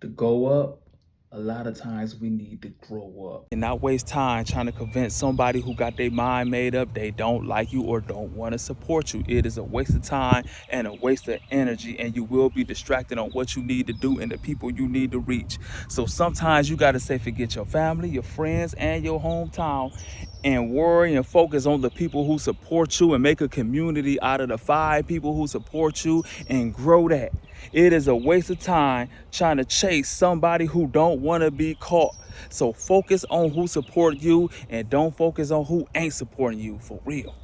To go up, a lot of times we need to grow up and not waste time trying to convince somebody who got their mind made up they don't like you or don't want to support you. It is a waste of time and a waste of energy, and you will be distracted on what you need to do and the people you need to reach. So sometimes you got to say forget your family, your friends, and your hometown, and worry and focus on the people who support you, and make a community out of the 5 people who support you and grow that. It is a waste of time trying to chase somebody who don't want to be caught. So focus on who support you and don't focus on who ain't supporting you, for real.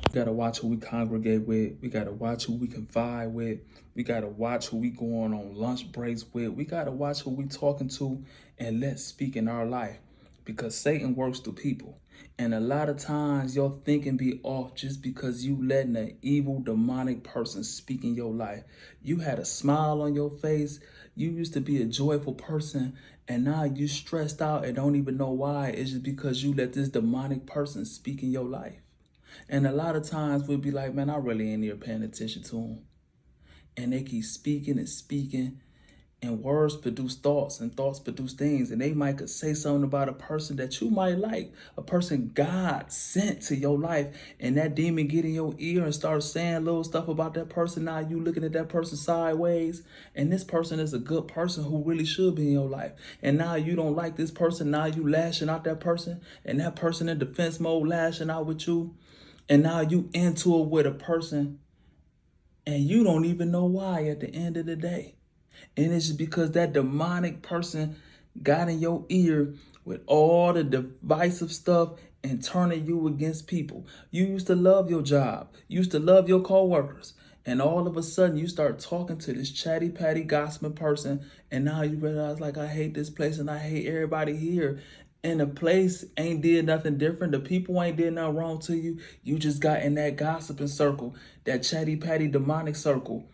We gotta watch who we congregate with. We gotta watch who we confide with. We gotta watch who we going on lunch breaks with. We gotta watch who we talking to and let speak in our life, because Satan works through people. And a lot of times your thinking be off just because you letting an evil demonic person speak in your life. You had a smile on your face. You used to be a joyful person, and now you stressed out and don't even know why. It's just because you let this demonic person speak in your life. And a lot of times we'll be like, man, I really ain't even paying attention to them. And they keep speaking and speaking, and words produce thoughts, and thoughts produce things. And they might could say something about a person that you might like, a person God sent to your life, and that demon get in your ear and start saying little stuff about that person. Now you looking at that person sideways, and this person is a good person who really should be in your life. And now you don't like this person. Now you lashing out that person, and that person in defense mode lashing out with you. And now you into it with a person, and you don't even know why at the end of the day. And it's just because that demonic person got in your ear with all the divisive stuff and turning you against people. You used to love your job. You used to love your coworkers. And all of a sudden you start talking to this chatty patty gossiping person. And now you realize, like, I hate this place and I hate everybody here. And the place ain't did nothing different. The people ain't did nothing wrong to you. You just got in that gossiping circle, that chatty patty demonic circle.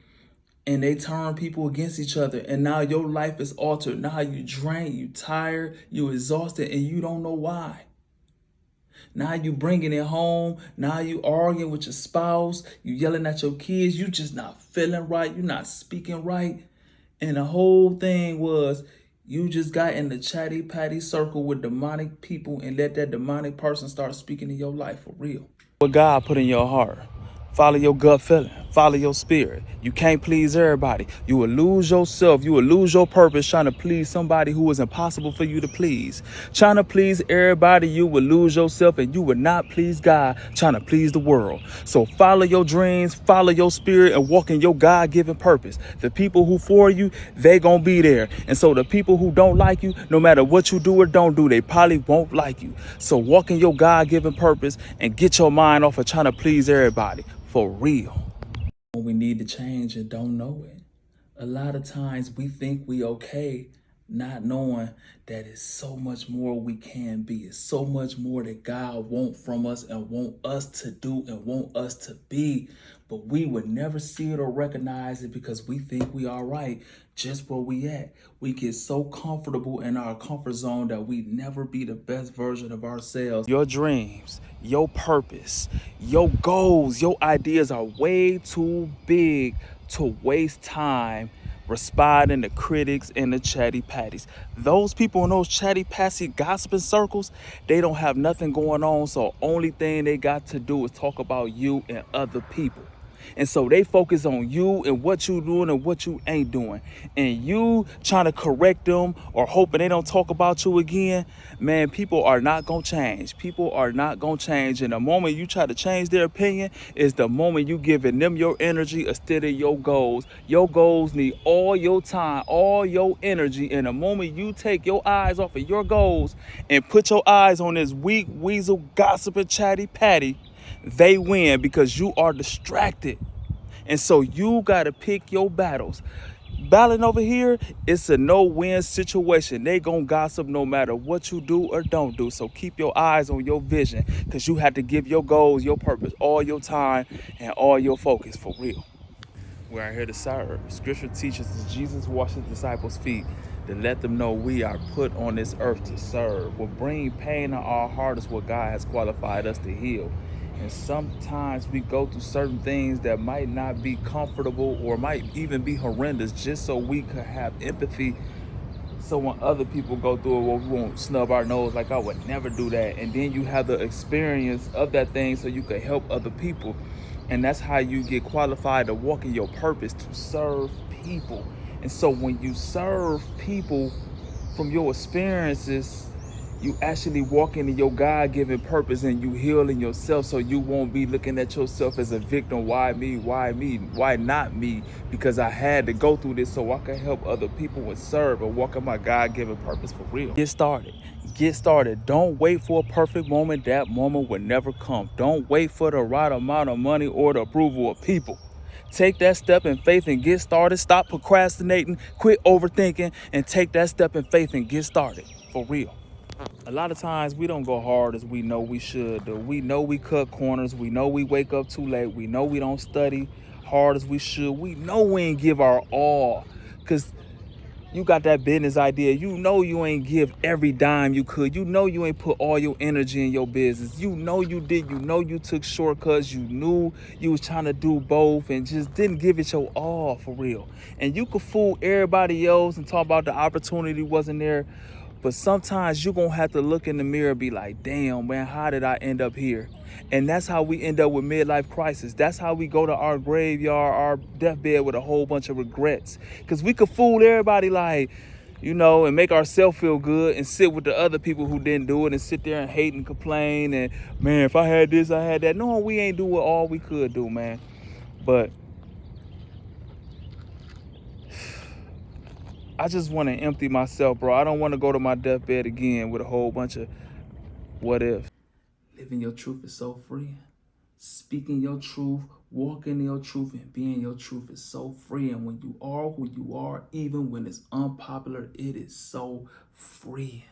And they turn people against each other, and now your life is altered. Now you drained, you tired, you exhausted, and you don't know why. Now you bringing it home. Now you arguing with your spouse. You yelling at your kids. You just not feeling right. You're not speaking right. And the whole thing was you just got in the chatty patty circle with demonic people and let that demonic person start speaking in your life, for real. What God put in your heart. Follow your gut feeling. Follow your spirit. You can't please everybody. You will lose yourself. You will lose your purpose trying to please somebody who is impossible for you to please. Trying to please everybody, you will lose yourself, and you will not please God trying to please the world. So follow your dreams, follow your spirit, and walk in your God-given purpose. The people who for you, they gonna be there. And so the people who don't like you, no matter what you do or don't do, they probably won't like you. So walk in your God-given purpose and get your mind off of trying to please everybody. For real. We need to change and don't know it. A lot of times we think we okay, not knowing that it's so much more we can be. It's so much more that God wants from us and want us to do and want us to be. But we would never see it or recognize it because we think we are right just where we at. We get so comfortable in our comfort zone that we never be the best version of ourselves. Your dreams, your purpose, your goals, your ideas are way too big to waste time responding to critics and the chatty patties. Those people in those chatty patty gossiping circles, they don't have nothing going on. So only thing they got to do is talk about you and other people. And so they focus on you and what you doing and what you ain't doing. And you trying to correct them or hoping they don't talk about you again. Man, people are not going to change. People are not going to change. And the moment you try to change their opinion is the moment you giving them your energy instead of your goals. Your goals need all your time, all your energy. And the moment you take your eyes off of your goals and put your eyes on this weak, weasel, gossiping, chatty patty, they win because you are distracted. And so you got to pick your battles. Battling over here, it's a no-win situation. They gonna gossip no matter what you do or don't do. So keep your eyes on your vision, because you have to give your goals, your purpose, all your time and all your focus, for real. We are here to serve. Scripture teaches that Jesus washed his disciples' feet to let them know we are put on this earth to serve. What brings pain in our heart is what God has qualified us to heal. And sometimes we go through certain things that might not be comfortable or might even be horrendous just so we could have empathy So when other people go through it, well, we won't snub our nose like I would never do that. And then you have the experience of that thing so you can help other people. And that's how you get qualified to walk in your purpose, to serve people. And so when you serve people from your experiences, you actually walk into your God-given purpose and you healing yourself, so you won't be looking at yourself as a victim. Why me? Why me? Why not me? Because I had to go through this so I can help other people and serve and walk in my God-given purpose for real. Get started. Get started. Don't wait for a perfect moment. That moment will never come. Don't wait for the right amount of money or the approval of people. Take that step in faith and get started. Stop procrastinating, quit overthinking, and take that step in faith and get started for real. A lot of times we don't go hard as we know we should do. We know we cut corners. We know we wake up too late. We know we don't study hard as we should. We know we ain't give our all. Because you got that business idea. You know you ain't give every dime you could. You know you ain't put all your energy in your business. You know you did. You know you took shortcuts. You knew you was trying to do both and just didn't give it your all for real. And you could fool everybody else and talk about the opportunity wasn't there. But sometimes you're going to have to look in the mirror and be like, damn, man, how did I end up here? And that's how we end up with midlife crisis. That's how we go to our graveyard, our deathbed with a whole bunch of regrets. Because we could fool everybody like, and make ourselves feel good and sit with the other people who didn't do it and sit there and hate and complain. And, man, if I had this, I had that. No, we ain't doing all we could do, man. But I just want to empty myself, bro. I don't want to go to my deathbed again with a whole bunch of what if. Living your truth is so freeing. Speaking your truth, walking in your truth, and being your truth is so freeing. When you are who you are, even when it's unpopular, it is so freeing.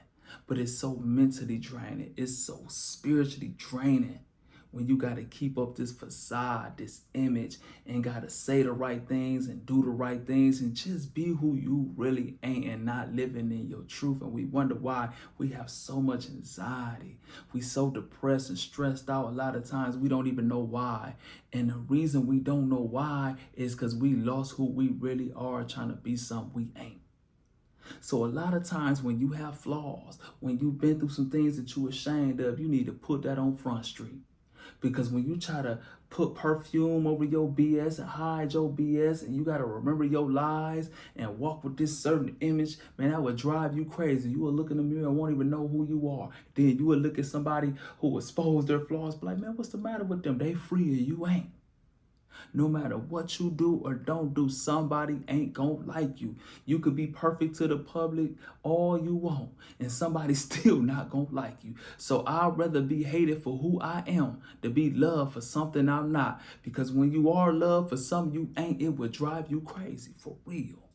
But it's so mentally draining. It's so spiritually draining. When you got to keep up this facade, this image, and got to say the right things and do the right things and just be who you really ain't and not living in your truth. And we wonder why we have so much anxiety. We so depressed and stressed out. A lot of times we don't even know why. And the reason we don't know why is because we lost who we really are trying to be something we ain't. So a lot of times when you have flaws, when you've been through some things that you're ashamed of, you need to put that on Front Street. Because when you try to put perfume over your BS and hide your BS and you got to remember your lies and walk with this certain image, man, that would drive you crazy. You will look in the mirror and won't even know who you are. Then you will look at somebody who exposed their flaws, be like, man, what's the matter with them? They free and you ain't. No matter what you do or don't do, somebody ain't gonna like you. You could be perfect to the public all you want, and somebody's still not gonna like you. So I'd rather be hated for who I am than be loved for something I'm not. Because when you are loved for something you ain't, it would drive you crazy, for real.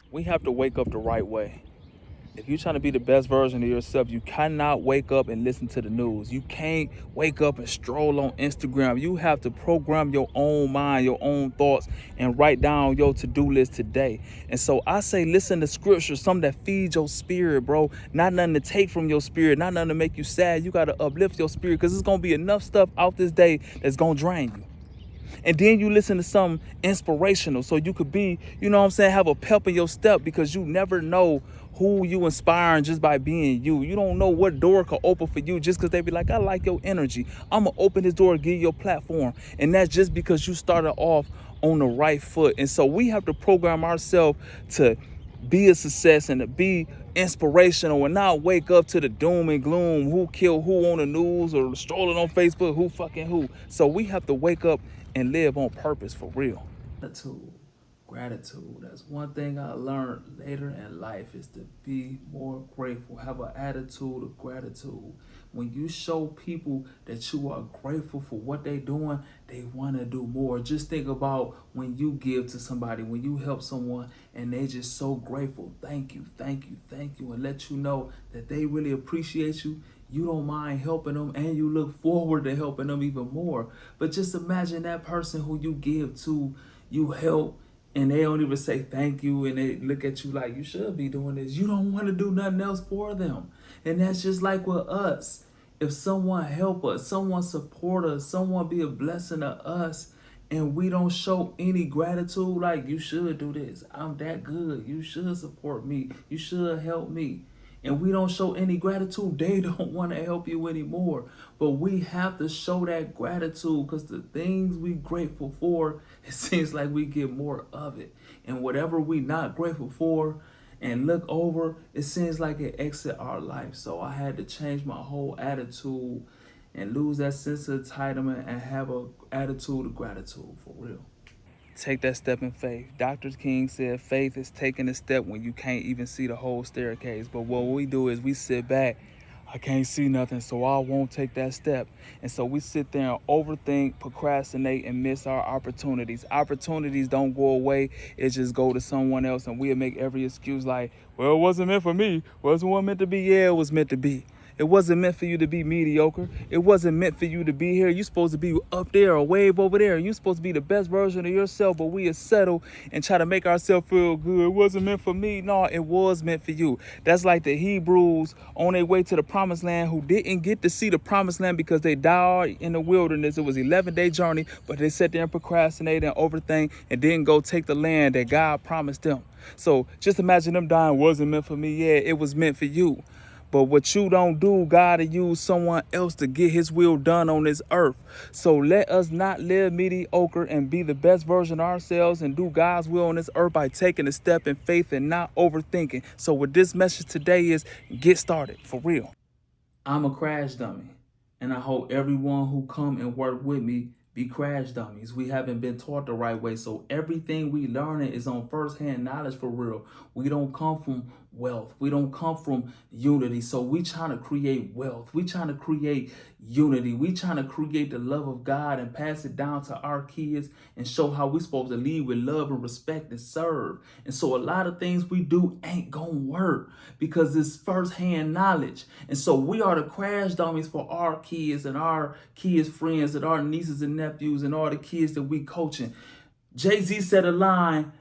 We have to wake up the right way. If you're trying to be the best version of yourself, you cannot wake up and listen to the news. You can't wake up and stroll on Instagram. You have to program your own mind, your own thoughts, and write down your to-do list today. And so I say, listen to scripture, something that feeds your spirit, bro. Not nothing to take from your spirit, not nothing to make you sad. You got to uplift your spirit, because there's going to be enough stuff out this day that's going to drain you. And then you listen to something inspirational so you could be, have a pep in your step, because you never know who you inspiring just by being you. You don't know what door could open for you just because they be like, I like your energy. I'm going to open this door and give you your platform. And that's just because you started off on the right foot. And so we have to program ourselves to be a success and to be inspirational and not wake up to the doom and gloom, who killed who on the news or strolling on Facebook, who fucking who. So we have to wake up and live on purpose, for real. Gratitude. That's one thing I learned later in life, is to be more grateful. Have an attitude of gratitude. When you show people that you are grateful for what they're doing, they want to do more. Just think about when you give to somebody, when you help someone and they just so grateful. Thank you, thank you, thank you. And let you know that they really appreciate you. You don't mind helping them, and you look forward to helping them even more. But just imagine that person who you give to, you help, and they don't even say thank you, and they look at you like you should be doing this. You don't want to do nothing else for them. And that's just like with us. If someone help us, someone support us, someone be a blessing to us, and we don't show any gratitude, like, you should do this, I'm that good, you should support me, you should help me, and we don't show any gratitude, they don't want to help you anymore. But we have to show that gratitude, because the things we grateful for, it seems like we get more of it. And whatever we not grateful for and look over, it seems like it exit our life. So I had to change my whole attitude and lose that sense of entitlement and have a attitude of gratitude, for real. Take that step in faith. Dr. King said faith is taking a step when you can't even see the whole staircase. But what we do is we sit back. I can't see nothing, so I won't take that step. And so we sit there and overthink, procrastinate, and miss our opportunities. Opportunities don't go away. It just go to someone else, and we'll make every excuse like, well, it wasn't meant for me. Wasn't meant to be? Yeah, it was meant to be. It wasn't meant for you to be mediocre. It wasn't meant for you to be here. You're supposed to be up there or wave over there. You're supposed to be the best version of yourself, but we settle and try to make ourselves feel good. It wasn't meant for me. No, it was meant for you. That's like the Hebrews on their way to the promised land who didn't get to see the promised land because they died in the wilderness. It was an 11-day journey, but they sat there and procrastinated and overthink and didn't go take the land that God promised them. So just imagine them dying. Wasn't meant for me. Yeah, it was meant for you. But what you don't do, God will use someone else to get his will done on this earth. So let us not live mediocre and be the best version of ourselves and do God's will on this earth by taking a step in faith and not overthinking. So what this message today is, get started, for real. I'm a crash dummy, and I hope everyone who come and work with me be crash dummies. We haven't been taught the right way, so everything we learning is on first-hand knowledge, for real. We don't come from wealth. We don't come from unity. So we trying to create wealth. We trying to create unity. We trying to create the love of God and pass it down to our kids and show how we supposed to lead with love and respect and serve. And so a lot of things we do ain't gonna work because it's first-hand knowledge. And so we are the crash dummies for our kids and our kids' friends and our nieces and nephews and all the kids that we coaching. Jay-Z said a line,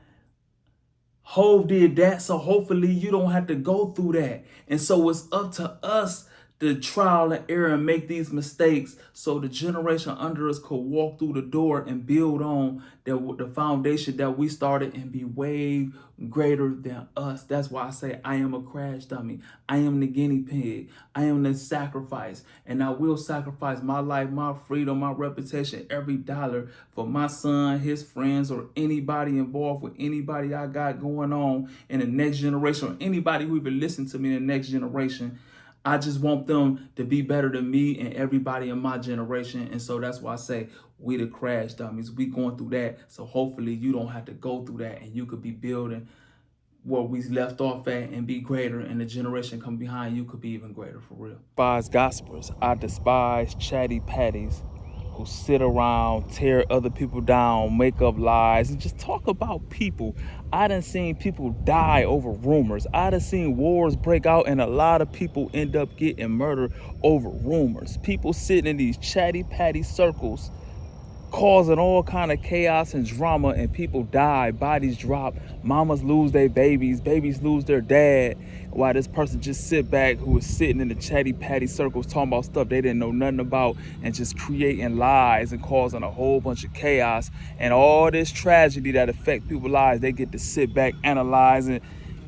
Hov did that, so hopefully you don't have to go through that. And so it's up to us to trial and error and make these mistakes so the generation under us could walk through the door and build on the foundation that we started and be way greater than us. That's why I say I am a crash dummy. I am the guinea pig. I am the sacrifice. And I will sacrifice my life, my freedom, my reputation, every dollar for my son, his friends, or anybody involved with anybody I got going on in the next generation, or anybody who even listen to me in the next generation. I just want them to be better than me and everybody in my generation. And so that's why I say we the crash dummies. We going through that. So hopefully you don't have to go through that and you could be building where we left off at and be greater, and the generation come behind you could be even greater, for real. Despise gossipers. I despise chatty patties who sit around, tear other people down, make up lies, and just talk about people. I done seen people die over rumors. I done seen wars break out, and a lot of people end up getting murdered over rumors. People sitting in these chatty patty circles causing all kind of chaos and drama, and people die, bodies drop, mamas lose their babies, babies lose their dad, while this person just sit back who was sitting in the chatty patty circles talking about stuff they didn't know nothing about and just creating lies and causing a whole bunch of chaos and all this tragedy that affect people's lives. They get to sit back, analyze it,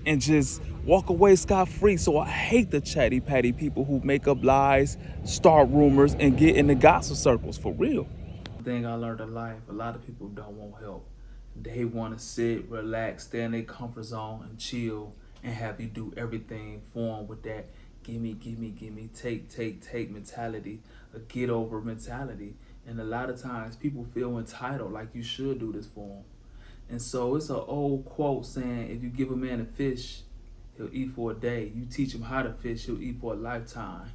and just walk away scot-free. So I hate the chatty patty people who make up lies, start rumors, and get in the gossip circles, for real. Thing I learned in life, a lot of people don't want help. They want to sit, relax, stay in their comfort zone and chill and have you do everything for them with that gimme, take mentality, a get over mentality. And a lot of times people feel entitled, like you should do this for them. And so it's an old quote saying, if you give a man a fish, he'll eat for a day. You teach him how to fish, he'll eat for a lifetime.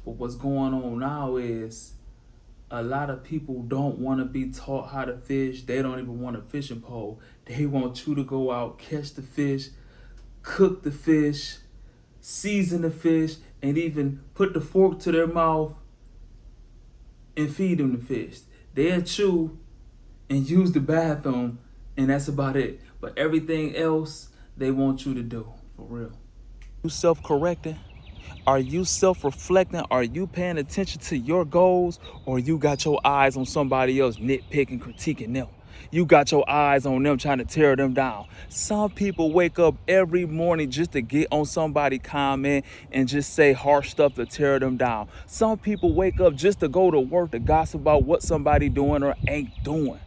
But what's going on now is a lot of people don't want to be taught how to fish. They don't even want a fishing pole. They want you to go out, catch the fish, cook the fish, season the fish, and even put the fork to their mouth and feed them the fish. They'll chew and use the bathroom, and that's about it. But everything else, they want you to do, for real. You self-correcting? Are you self-reflecting? Are you paying attention to your goals? Or you got your eyes on somebody else nitpicking, critiquing them? You got your eyes on them trying to tear them down. Some people wake up every morning just to get on somebody comment and just say harsh stuff to tear them down. Some people wake up just to go to work to gossip about what somebody doing or ain't doing.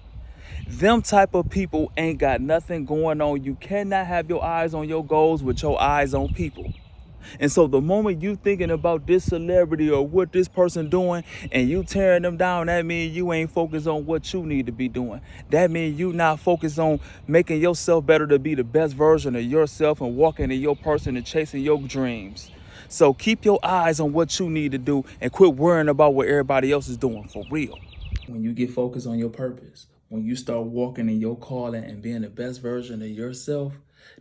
Them type of people ain't got nothing going on. You cannot have your eyes on your goals with your eyes on people. And so the moment you thinking about this celebrity or what this person doing and you tearing them down, that means you ain't focused on what you need to be doing. That means you not focused on making yourself better to be the best version of yourself and walking in your person and chasing your dreams. So keep your eyes on what you need to do and quit worrying about what everybody else is doing, for real. When you get focused on your purpose, when you start walking in your calling and being the best version of yourself,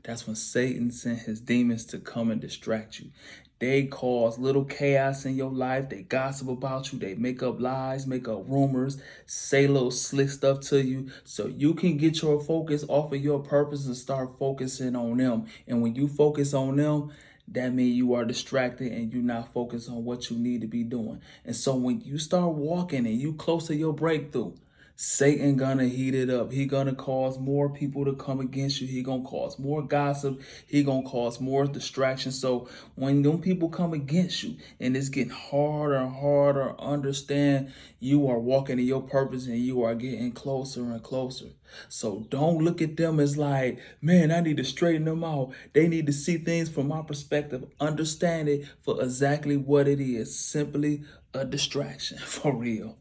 that's when Satan sent his demons to come and distract you. They cause little chaos in your life. They gossip about you. They make up lies, make up rumors, say little slick stuff to you so you can get your focus off of your purpose and start focusing on them. And when you focus on them, that means you are distracted and you're not focused on what you need to be doing. And so when you start walking and you close to your breakthrough, Satan gonna heat it up. He gonna cause more people to come against you. He gonna cause more gossip. He gonna cause more distraction. So when them people come against you and it's getting harder and harder, understand you are walking in your purpose and you are getting closer and closer. So don't look at them as like, man, I need to straighten them out. They need to see things from my perspective. Understand it for exactly what it is. Simply a distraction, for real.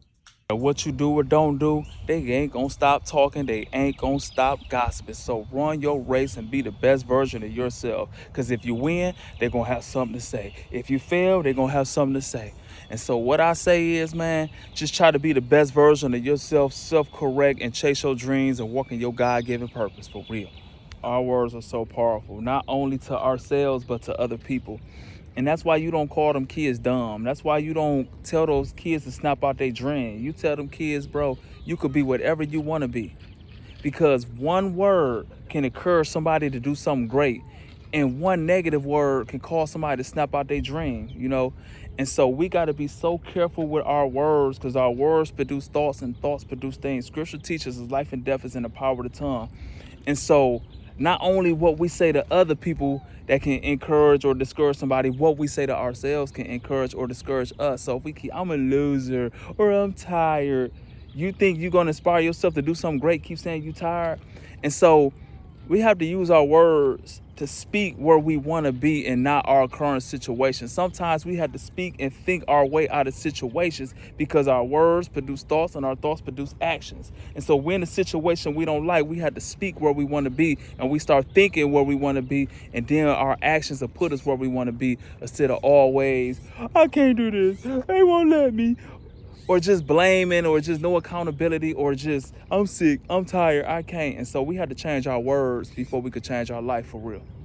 What you do or don't do, they ain't gonna stop talking. They ain't gonna stop gossiping. So run your race and be the best version of yourself. Because if you win, they're gonna have something to say. If you fail, they're gonna have something to say. And so what I say is, man, just try to be the best version of yourself, self-correct, and chase your dreams and walk in your God-given purpose, for real. Our words are so powerful, not only to ourselves, but to other people. And that's why you don't call them kids dumb. That's why you don't tell those kids to snap out their dream. You tell them kids, bro, you could be whatever you want to be. Because one word can encourage somebody to do something great. And one negative word can cause somebody to snap out their dream, you know? And so we got to be so careful with our words, because our words produce thoughts and thoughts produce things. Scripture teaches us life and death is in the power of the tongue. And so not only what we say to other people that can encourage or discourage somebody, what we say to ourselves can encourage or discourage us. So if we keep, I'm a loser or I'm tired, you think you're going to inspire yourself to do something great, keep saying you tired. And so we have to use our words to speak where we want to be and not our current situation. Sometimes we have to speak and think our way out of situations because our words produce thoughts and our thoughts produce actions. And so we're in a situation we don't like, we have to speak where we want to be and we start thinking where we want to be, and then our actions will put us where we want to be instead of always, I can't do this, they won't let me. Or just blaming, or just no accountability, or just, I'm sick, I'm tired, I can't. And so we had to change our words before we could change our life, for real.